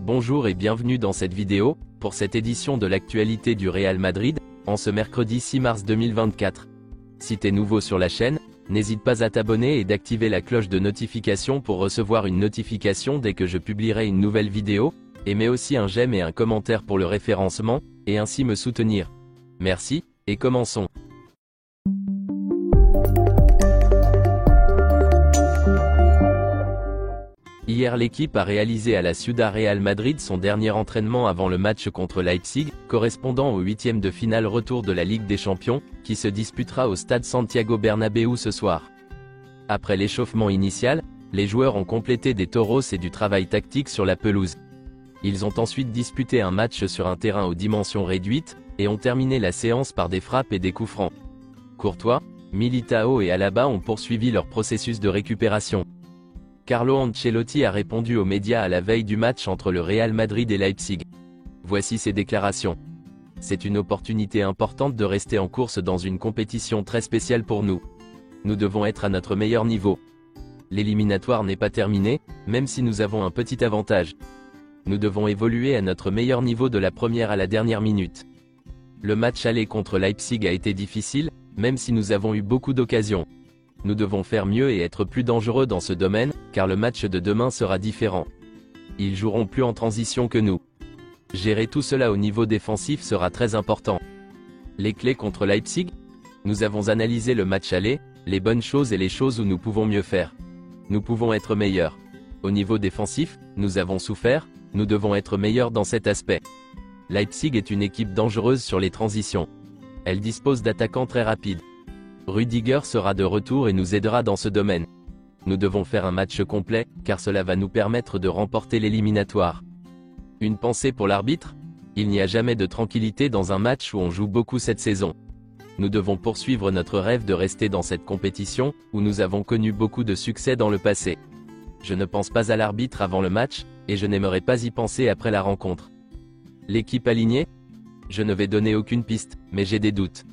Bonjour et bienvenue dans cette vidéo, pour cette édition de l'actualité du Real Madrid, en ce mercredi 6 mars 2024. Si t'es nouveau sur la chaîne, n'hésite pas à t'abonner et d'activer la cloche de notification pour recevoir une notification dès que je publierai une nouvelle vidéo, et mets aussi un j'aime et un commentaire pour le référencement, et ainsi me soutenir. Merci, et commençons. Hier l'équipe a réalisé à la Ciudad Real Madrid son dernier entraînement avant le match contre Leipzig, correspondant au 8e de finale retour de la Ligue des Champions, qui se disputera au stade Santiago Bernabéu ce soir. Après l'échauffement initial, les joueurs ont complété des toros et du travail tactique sur la pelouse. Ils ont ensuite disputé un match sur un terrain aux dimensions réduites, et ont terminé la séance par des frappes et des coups francs. Courtois, Militao et Alaba ont poursuivi leur processus de récupération. Carlo Ancelotti a répondu aux médias à la veille du match entre le Real Madrid et Leipzig. Voici ses déclarations. C'est une opportunité importante de rester en course dans une compétition très spéciale pour nous. Nous devons être à notre meilleur niveau. L'éliminatoire n'est pas terminé, même si nous avons un petit avantage. Nous devons évoluer à notre meilleur niveau de la première à la dernière minute. Le match aller contre Leipzig a été difficile, même si nous avons eu beaucoup d'occasions. Nous devons faire mieux et être plus dangereux dans ce domaine, car le match de demain sera différent. Ils joueront plus en transition que nous. Gérer tout cela au niveau défensif sera très important. Les clés contre Leipzig? Nous avons analysé le match aller, les bonnes choses et les choses où nous pouvons mieux faire. Nous pouvons être meilleurs. Au niveau défensif, nous avons souffert, nous devons être meilleurs dans cet aspect. Leipzig est une équipe dangereuse sur les transitions. Elle dispose d'attaquants très rapides. Rudiger sera de retour et nous aidera dans ce domaine. Nous devons faire un match complet, car cela va nous permettre de remporter l'éliminatoire. Une pensée pour l'arbitre? Il n'y a jamais de tranquillité dans un match où on joue beaucoup cette saison. Nous devons poursuivre notre rêve de rester dans cette compétition, où nous avons connu beaucoup de succès dans le passé. Je ne pense pas à l'arbitre avant le match, et je n'aimerais pas y penser après la rencontre. L'équipe alignée? Je ne vais donner aucune piste, mais j'ai des doutes.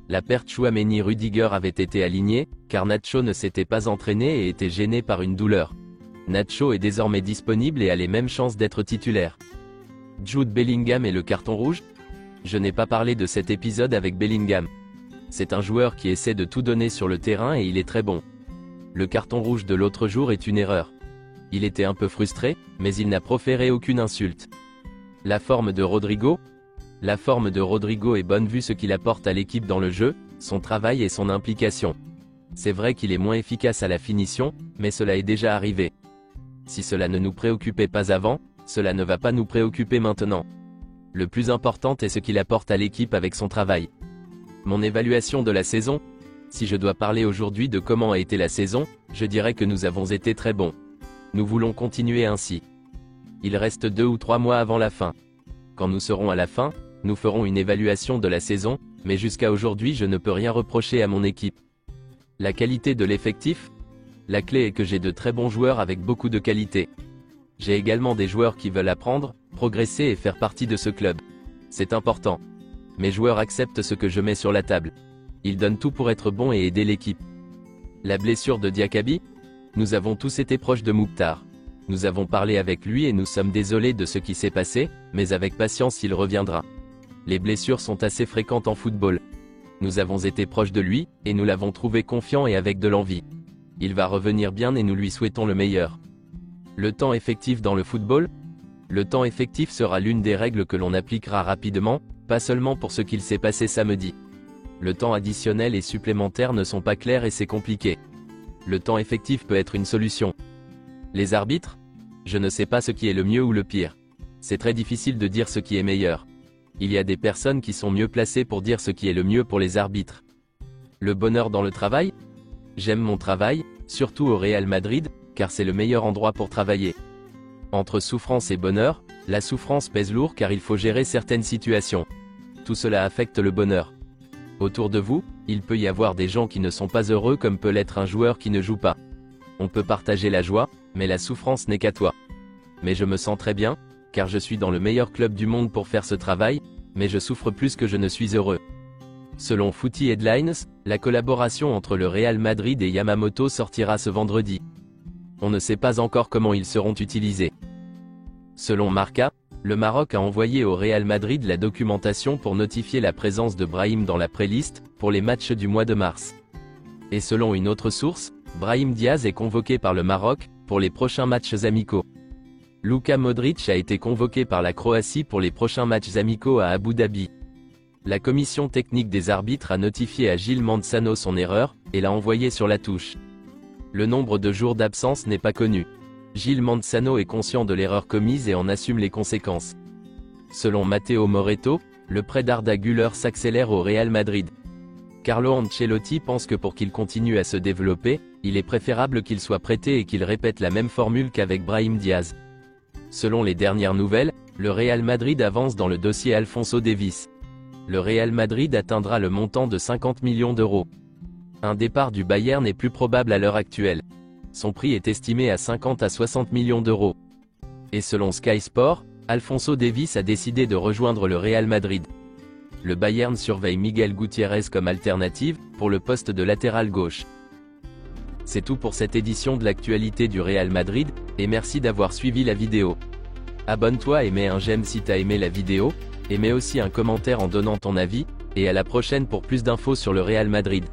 La paire Tchouaméni-Rudiger avait été alignée, car Nacho ne s'était pas entraîné et était gêné par une douleur. Nacho est désormais disponible et a les mêmes chances d'être titulaire. Jude Bellingham et le carton rouge? Je n'ai pas parlé de cet épisode avec Bellingham. C'est un joueur qui essaie de tout donner sur le terrain et il est très bon. Le carton rouge de l'autre jour est une erreur. Il était un peu frustré, mais il n'a proféré aucune insulte. La forme de Rodrigo? La forme de Rodrigo est bonne vu ce qu'il apporte à l'équipe dans le jeu, son travail et son implication. C'est vrai qu'il est moins efficace à la finition, mais cela est déjà arrivé. Si cela ne nous préoccupait pas avant, cela ne va pas nous préoccuper maintenant. Le plus important est ce qu'il apporte à l'équipe avec son travail. Mon évaluation de la saison? Si je dois parler aujourd'hui de comment a été la saison, je dirais que nous avons été très bons. Nous voulons continuer ainsi. Il reste 2 ou 3 mois avant la fin. Quand nous serons à la fin, nous ferons une évaluation de la saison, mais jusqu'à aujourd'hui je ne peux rien reprocher à mon équipe. La qualité de l'effectif? La clé est que j'ai de très bons joueurs avec beaucoup de qualité. J'ai également des joueurs qui veulent apprendre, progresser et faire partie de ce club. C'est important. Mes joueurs acceptent ce que je mets sur la table. Ils donnent tout pour être bons et aider l'équipe. La blessure de Diakaby? Nous avons tous été proches de Mouktar. Nous avons parlé avec lui et nous sommes désolés de ce qui s'est passé, mais avec patience il reviendra. Les blessures sont assez fréquentes en football. Nous avons été proches de lui, et nous l'avons trouvé confiant et avec de l'envie. Il va revenir bien et nous lui souhaitons le meilleur. Le temps effectif dans le football? Le temps effectif sera l'une des règles que l'on appliquera rapidement, pas seulement pour ce qu'il s'est passé samedi. Le temps additionnel et supplémentaire ne sont pas clairs et c'est compliqué. Le temps effectif peut être une solution. Les arbitres? Je ne sais pas ce qui est le mieux ou le pire. C'est très difficile de dire ce qui est meilleur. Il y a des personnes qui sont mieux placées pour dire ce qui est le mieux pour les arbitres. Le bonheur dans le travail? J'aime mon travail, surtout au Real Madrid, car c'est le meilleur endroit pour travailler. Entre souffrance et bonheur, la souffrance pèse lourd car il faut gérer certaines situations. Tout cela affecte le bonheur. Autour de vous, il peut y avoir des gens qui ne sont pas heureux comme peut l'être un joueur qui ne joue pas. On peut partager la joie, mais la souffrance n'est qu'à toi. Mais je me sens très bien, car je suis dans le meilleur club du monde pour faire ce travail, mais je souffre plus que je ne suis heureux. Selon Footy Headlines, la collaboration entre le Real Madrid et Yamamoto sortira ce vendredi. On ne sait pas encore comment ils seront utilisés. Selon Marca, le Maroc a envoyé au Real Madrid la documentation pour notifier la présence de Brahim dans la pré-liste, pour les matchs du mois de mars. Et selon une autre source, Brahim Diaz est convoqué par le Maroc, pour les prochains matchs amicaux. Luka Modric a été convoqué par la Croatie pour les prochains matchs amicaux à Abu Dhabi. La commission technique des arbitres a notifié à Gilles Manzano son erreur, et l'a envoyé sur la touche. Le nombre de jours d'absence n'est pas connu. Gilles Manzano est conscient de l'erreur commise et en assume les conséquences. Selon Matteo Moretto, le prêt d'Arda Güler s'accélère au Real Madrid. Carlo Ancelotti pense que pour qu'il continue à se développer, il est préférable qu'il soit prêté et qu'il répète la même formule qu'avec Brahim Diaz. Selon les dernières nouvelles, le Real Madrid avance dans le dossier Alphonso Davies. Le Real Madrid atteindra le montant de 50 millions d'euros. Un départ du Bayern est plus probable à l'heure actuelle. Son prix est estimé à 50 à 60 millions d'euros. Et selon Sky Sport, Alphonso Davies a décidé de rejoindre le Real Madrid. Le Bayern surveille Miguel Gutiérrez comme alternative, pour le poste de latéral gauche. C'est tout pour cette édition de l'actualité du Real Madrid, et merci d'avoir suivi la vidéo. Abonne-toi et mets un j'aime si t'as aimé la vidéo, et mets aussi un commentaire en donnant ton avis, et à la prochaine pour plus d'infos sur le Real Madrid.